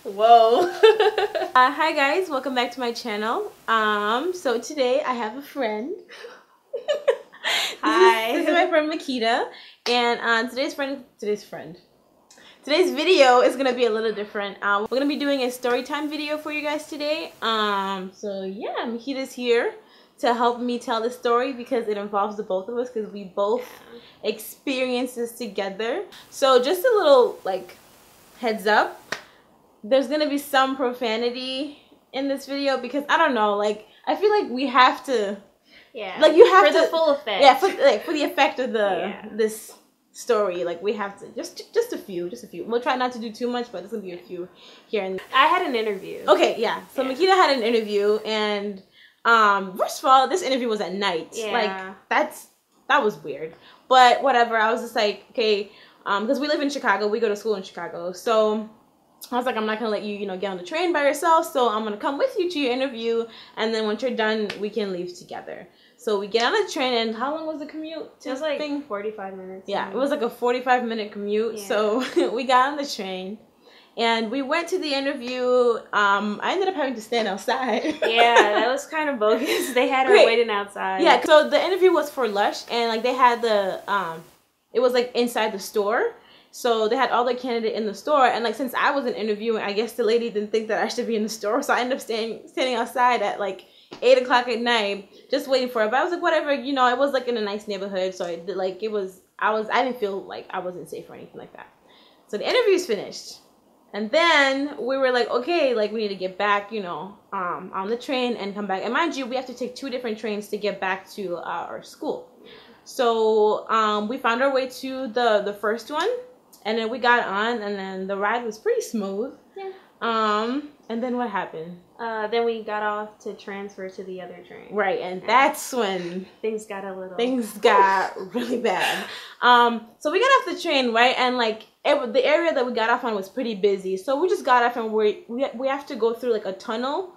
Whoa. Hi guys, welcome back to my channel. So today I have a friend. Hi. This is my friend Makita, and today's video is gonna be a little different. We're gonna be doing a story time video for you guys today. So yeah, Makita's here to help me tell the story because it involves the both of us because we both experienced this together. So just a little like heads up, there's gonna be some profanity in this video because I don't know, like I feel like we have to, like you have for the full effect. Yeah, for the effect of the this story, like we have to just a few. We'll try not to do too much, but there's gonna be a few here and there. I had an interview. Okay, yeah. So Makita had an interview, and first of all, this interview was at night. Yeah. Like that was weird, but whatever. I was just like, okay, because we live in Chicago, we go to school in Chicago, so I was like, I'm not going to let you, get on the train by yourself, so I'm going to come with you to your interview, and then once you're done, we can leave together. So we get on the train, and how long was the commute? It was like 45 minutes. Yeah, it was like a 45-minute commute, so we got on the train, and we went to the interview. I ended up having to stand outside. Yeah, that was kind of bogus. They had her waiting outside. Yeah, so the interview was for Lush, and like they had the, it was like inside the store. So they had all the candidate in the store, and like since I wasn't interviewing, I guess the lady didn't think that I should be in the store, so I ended up standing outside at like 8 o'clock at night, just waiting for it. But I was like, whatever, it was like in a nice neighborhood, so I didn't feel like I wasn't safe or anything like that. So the interview's finished, and then we were like, okay, like we need to get back, on the train and come back. And mind you, we have to take 2 different trains to get back to our school. So we found our way to the first one. And then we got on, and then the ride was pretty smooth. Yeah. And then what happened? Then we got off to transfer to the other train. Right, and that's when things got really bad. So we got off the train, right, and like the area that we got off on was pretty busy. So we just got off, and we have to go through like a tunnel,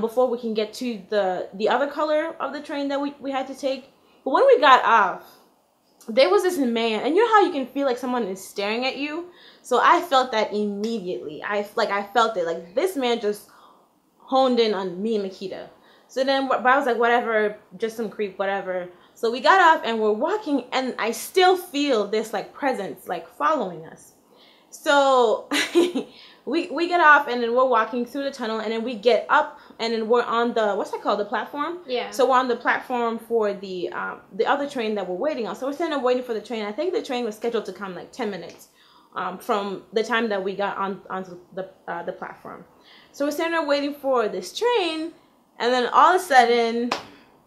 before we can get to the other color of the train that we had to take. But when we got off, there was this man, and you know how you can feel like someone is staring at you? So I felt that immediately. I felt it. Like, this man just honed in on me and Makita. So then I was like, whatever, just some creep, whatever. So we got off, and we're walking, and I still feel this, like, presence, like, following us. So we get off, and then we're walking through the tunnel, and then we get up, and then we're on the, what's that called, the platform? Yeah. So we're on the platform for the other train that we're waiting on. So we're standing there waiting for the train. I think the train was scheduled to come like 10 minutes from the time that we got onto the platform. So we're standing there waiting for this train, and then all of a sudden,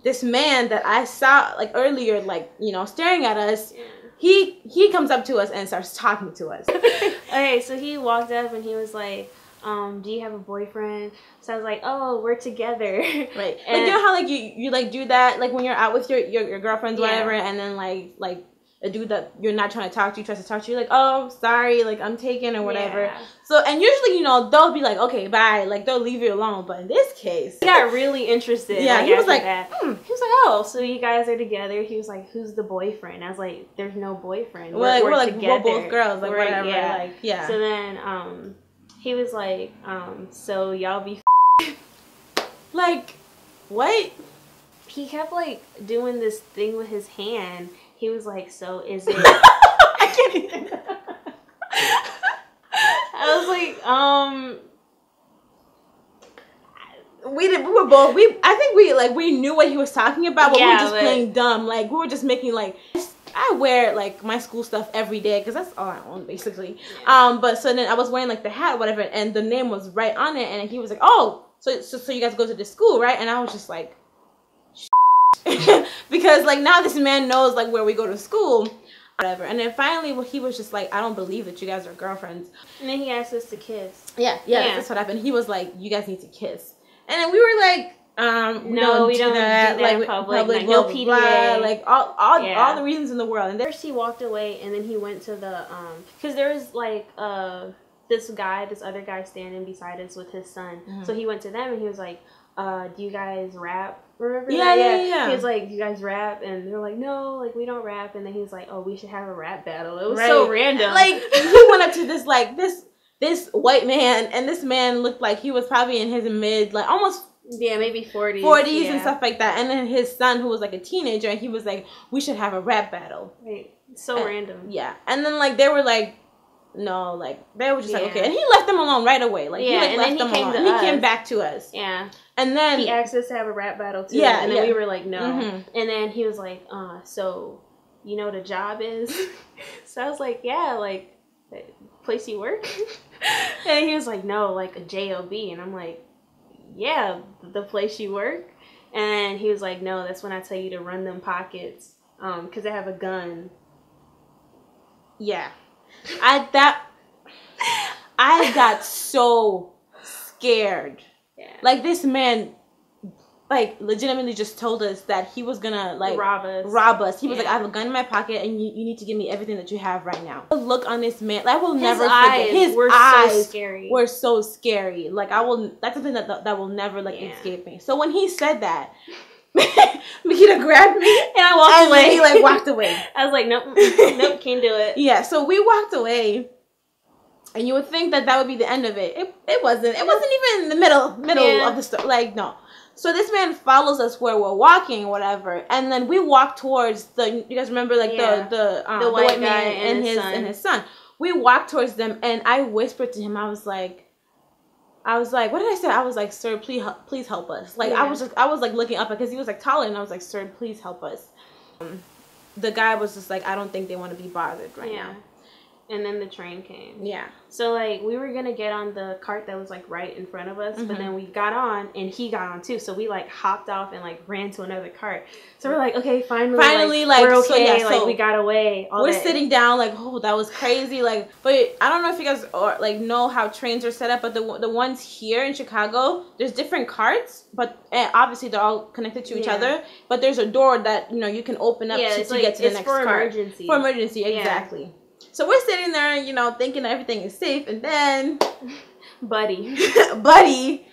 this man that I saw like earlier, like, staring at us, he comes up to us and starts talking to us. Okay, so he walked up and he was like, do you have a boyfriend? So I was like, oh, we're together. Right. And like, you know how like you like do that like when you're out with your girlfriends, whatever, and then like a dude that you're not trying to talk to tries to talk to you, like, oh, sorry, like I'm taken or whatever. Yeah. So, and usually, they'll be like, okay, bye, like they'll leave you alone. But in this case, he got really interested. Yeah, like, he was like, He was like, oh, so you guys are together. He was like, who's the boyfriend? I was like, there's no boyfriend. We're together. We're both girls, like whatever. Yeah. Like, yeah. So then he was like, so y'all be like, what? He kept like doing this thing with his hand. He was like, so is it? I can't even. I was like, I think we knew what he was talking about, but we were just playing dumb. Like, we were just making like, I wear like my school stuff every day because that's all I own basically. Yeah. But so then I was wearing like the hat, whatever, and the name was right on it, and he was like, oh, so you guys go to this school, right? And I was just like, because like now this man knows like where we go to school, whatever. And then finally he was just like, I don't believe that you guys are girlfriends. And then he asked us to kiss. Yeah, that's what happened. He was like, you guys need to kiss. And then we were like, no, we don't do that like in public, like, no PDA, blah, like all the reasons in the world. And first he walked away, and then he went to the because there was like this other guy standing beside us with his son. So he went to them, and he was like, do you guys rap? Remember that? Yeah. He was like, you guys rap? And they were like, no, like we don't rap. And then he was like, oh, we should have a rap battle. It was so random. Like he went up to this this white man, and this man looked like he was probably in his mid, like almost maybe 40s and stuff like that. And then his son, who was like a teenager, and he was like, we should have a rap battle. Right. So random. Yeah. And then like they were like, no, like they were just like, okay. And he left them alone right away. Like he like left them alone. And he came back to us. Yeah. And then he asked us to have a rap battle too. Yeah. And then we were like, no. And then he was like, so you know what a job is? So I was like, yeah, like place you work. And he was like, no, like a job. And I'm like, yeah, the place you work. And he was like, no, that's when I tell you to run them pockets, because I have a gun. Yeah. I got so scared. Yeah. Like this man, like legitimately just told us that he was gonna like rob us. He was like, I have a gun in my pocket, and you need to give me everything that you have right now. The look on this man, I will never forget. His eyes so scary. Were so scary. Like that's something that will never like escape me. So when he said that, Makita grabbed me and I walked away. He like walked away. I was like, nope, can't do it. Yeah, so we walked away, and you would think that would be the end of it. It wasn't. It wasn't even in the middle of the story. Like no. So this man follows us where we're walking, whatever, and then we walk towards the. You guys remember like the white man and his son. We walked towards them, and I whispered to him. I was like, what did I say? I was like, sir, please help us. Like I was like looking up because he was like taller, and I was like, sir, please help us. The guy was just like, I don't think they want to be bothered right now. And then the train came. Yeah. So, like, we were going to get on the cart that was, like, right in front of us. But then we got on, and he got on, too. So, we, like, hopped off and, like, ran to another cart. So, we're like, okay, finally like we're okay. So, like, we got away. We're sitting down, like, oh, that was crazy. Like, but I don't know if you guys know how trains are set up. But the ones here in Chicago, there's different carts. But obviously, they're all connected to each other. But there's a door that, you can open up to get to the next cart. Emergency. For emergency, exactly. Yeah. So we're sitting there, thinking everything is safe, and then Buddy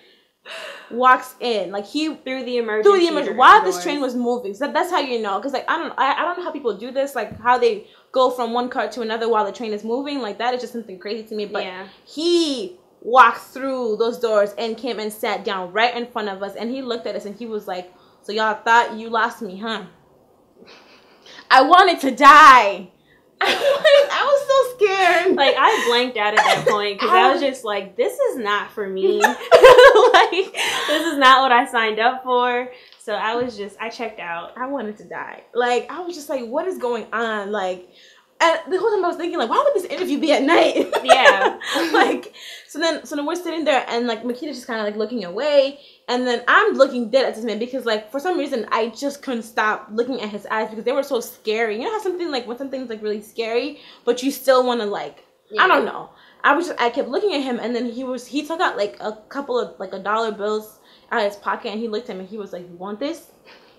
walks in, like he through the emergency while this train was moving. So that's how you know, because like I don't know how people do this, like how they go from one cart to another while the train is moving. Like that is just something crazy to me. But he walked through those doors and came and sat down right in front of us, and he looked at us and he was like, "So y'all thought you lost me, huh? I wanted to die." I was so scared. Like, I blanked out at that point because I was just like, this is not for me. Like, this is not what I signed up for. So I checked out. I wanted to die. Like, I was just like, what is going on? Like, and the whole time I was thinking, like, why would this interview be at night? Yeah. Like, so then we're sitting there, and, like, Makita's just kind of, like, looking away, and then I'm looking dead at this man because, like, for some reason, I just couldn't stop looking at his eyes because they were so scary. You know how when something's, like, really scary, but you still want to, like, I don't know. I kept looking at him, and then he took out, like, a couple of, like, $1 bills out of his pocket, and he looked at me, and he was like, you want this?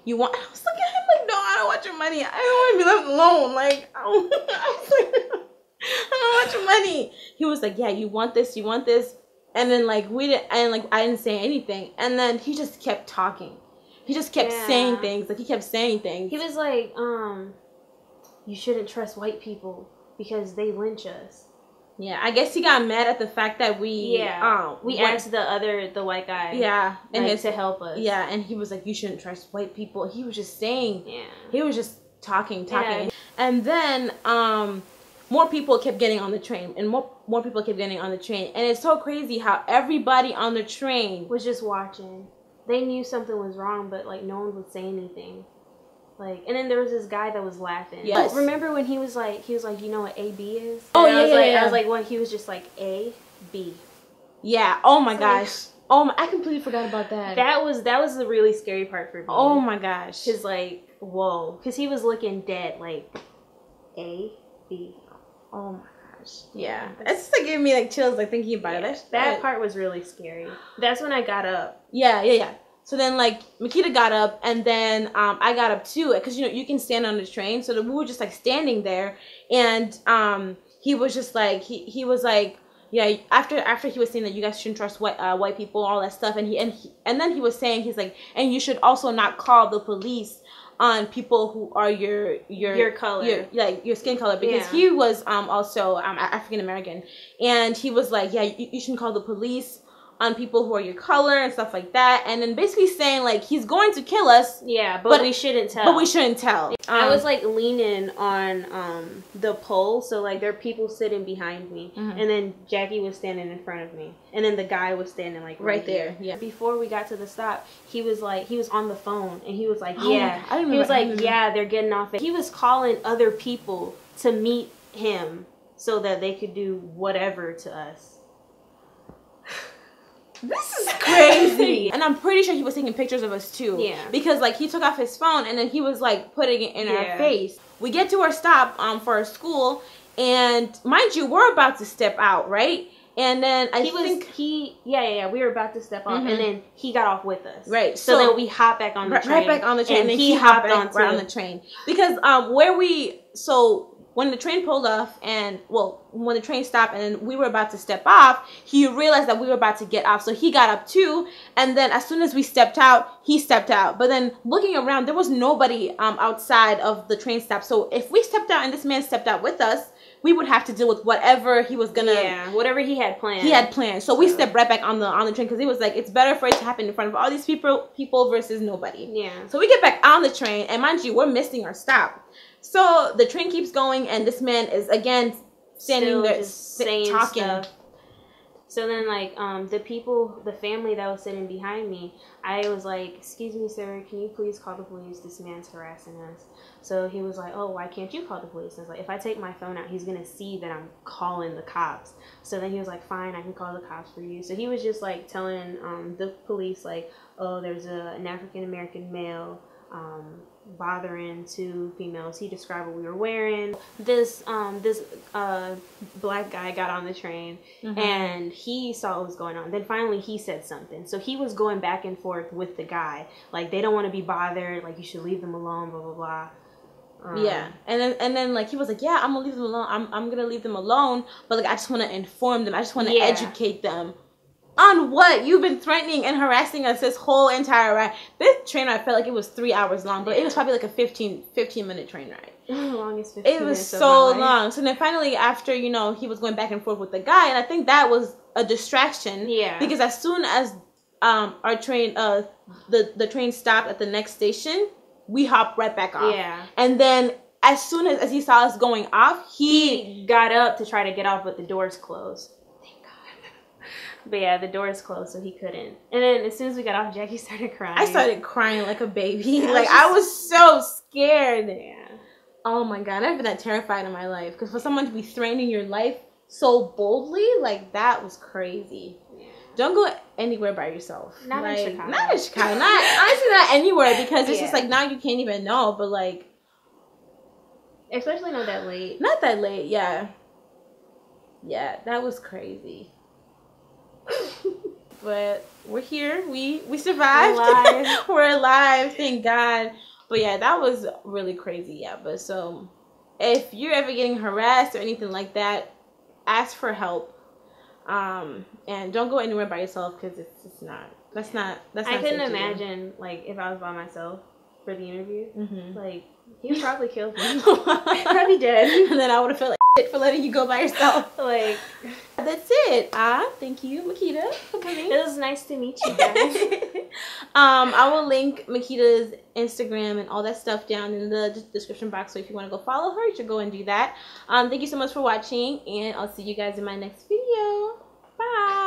I was looking at him like, no, I don't want your money. I don't want to be left alone. Like, I don't want your money. He was like, yeah, you want this? You want this? And then, like, I didn't say anything. And then he just kept talking. He just kept saying things. Like, he kept saying things. He was like, you shouldn't trust white people because they lynch us. Yeah, I guess he got mad at the fact that we asked the white guy and to help us. Yeah, and he was like, you shouldn't trust white people. He was just saying, he was just talking. Yeah. And then more people kept getting on the train, and more people kept getting on the train. And it's so crazy how everybody on the train was just watching. They knew something was wrong, but like no one would say anything. Like, and then there was this guy that was laughing. Yes. Remember when he was like, you know what AB is? Oh, and yeah. I was like, well, he was just like, A, B. Yeah. Oh, my gosh. I completely forgot about that. That was the really scary part for me. Oh, my gosh. Because, like, whoa. Because he was looking dead, like, A, B. Oh, my gosh. Yeah. It's just, like, giving me, like, chills, like, thinking about it. That part was really scary. That's when I got up. Yeah. So then, like, Makita got up, and then I got up too, because, you can stand on the train. So we were just, like, standing there, and he was just, like, he was, like, yeah, after he was saying that you guys shouldn't trust white people, all that stuff, and then he was saying, he's like, and you should also not call the police on people who are your color, your skin color, because he was also African American, and he was like, yeah, you shouldn't call the police on people who are your color and stuff like that, and then basically saying like he's going to kill us. Yeah, but we shouldn't tell. But we shouldn't tell. I was like leaning on the pole, so like there are people sitting behind me, and then Jackie was standing in front of me, and then the guy was standing like right there. Yeah. Before we got to the stop, he was on the phone, and he was like, yeah, he was like, yeah, they're getting off it. He was calling other people to meet him so that they could do whatever to us. This is crazy. And I'm pretty sure he was taking pictures of us too. Yeah. Because like he took off his phone and then he was like putting it in our face. We get to our stop for our school, and mind you, we're about to step out, right? And then we were about to step off, and then he got off with us. Right. So then we hop back on the train. Right back on the train, and then he hopped on the train. Because when the train pulled off, and when the train stopped and we were about to step off, he realized that we were about to get off, so he got up too. And then as soon as we stepped out, he stepped out. But then looking around, there was nobody outside of the train stop. So if we stepped out and this man stepped out with us, we would have to deal with whatever he was gonna, whatever he had planned. He had planned. So we stepped right back on the train, because he was like, it's better for it to happen in front of all these people versus nobody. Yeah. So we get back on the train, and mind you, we're missing our stop. So the train keeps going, and this man is again standing there saying talking stuff. So then, like, the family that was sitting behind me, I was like, excuse me, sir, can you please call the police? This man's harassing us. So he was like, oh, why can't you call the police? I was like, if I take my phone out, he's going to see that I'm calling the cops. So then he was like, fine, I can call the cops for you. So he was just, like, telling the police, like, oh, there's an African-American male bothering two females. He described what we were wearing. This black guy got on the train, and he saw what was going on. Then finally he said something. So he was going back and forth with the guy, like, they don't want to be bothered, like, you should leave them alone, blah blah blah. And then like he was like, yeah, I'm gonna leave them alone. I'm gonna leave them alone, but like I just want to inform them. I just want to educate them. On what? You've been threatening and harassing us this whole entire ride. This train ride felt like it was 3 hours long, but it was probably like a 15-minute train ride. The longest 15 minutes. It was so long. So then finally, after, he was going back and forth with the guy, and I think that was a distraction. Yeah. Because as soon as our train, the train stopped at the next station, we hopped right back off. Yeah. And then as soon as he saw us going off, he got up to try to get off, but the doors closed. But yeah, the doors closed, so he couldn't. And then as soon as we got off, Jackie started crying. I started crying like a baby. I was so scared. Yeah. Oh my God, I've never been that terrified in my life. Because for someone to be threatening your life so boldly, like, that was crazy. Yeah. Don't go anywhere by yourself. Not in Chicago. Not in Chicago. Honestly, not anywhere, because it's just like, now you can't even know. But like, especially not that late. Not that late, yeah. Yeah, that was crazy. But we're here. We survived. We're alive. We're alive, thank God. But yeah, that was really crazy. Yeah, but so if you're ever getting harassed or anything like that, ask for help. And don't go anywhere by yourself, because it's just not. That's not. I couldn't imagine like if I was by myself for the interview. Like, he would probably kill me. Probably dead. And then I would have felt like shit for letting you go by yourself. Like, that's it. Thank you, Makita, for coming. It was nice to meet you guys. I will link Makita's Instagram and all that stuff down in the description box. So if you want to go follow her, you should go and do that. Thank you so much for watching, and I'll see you guys in my next video. Bye.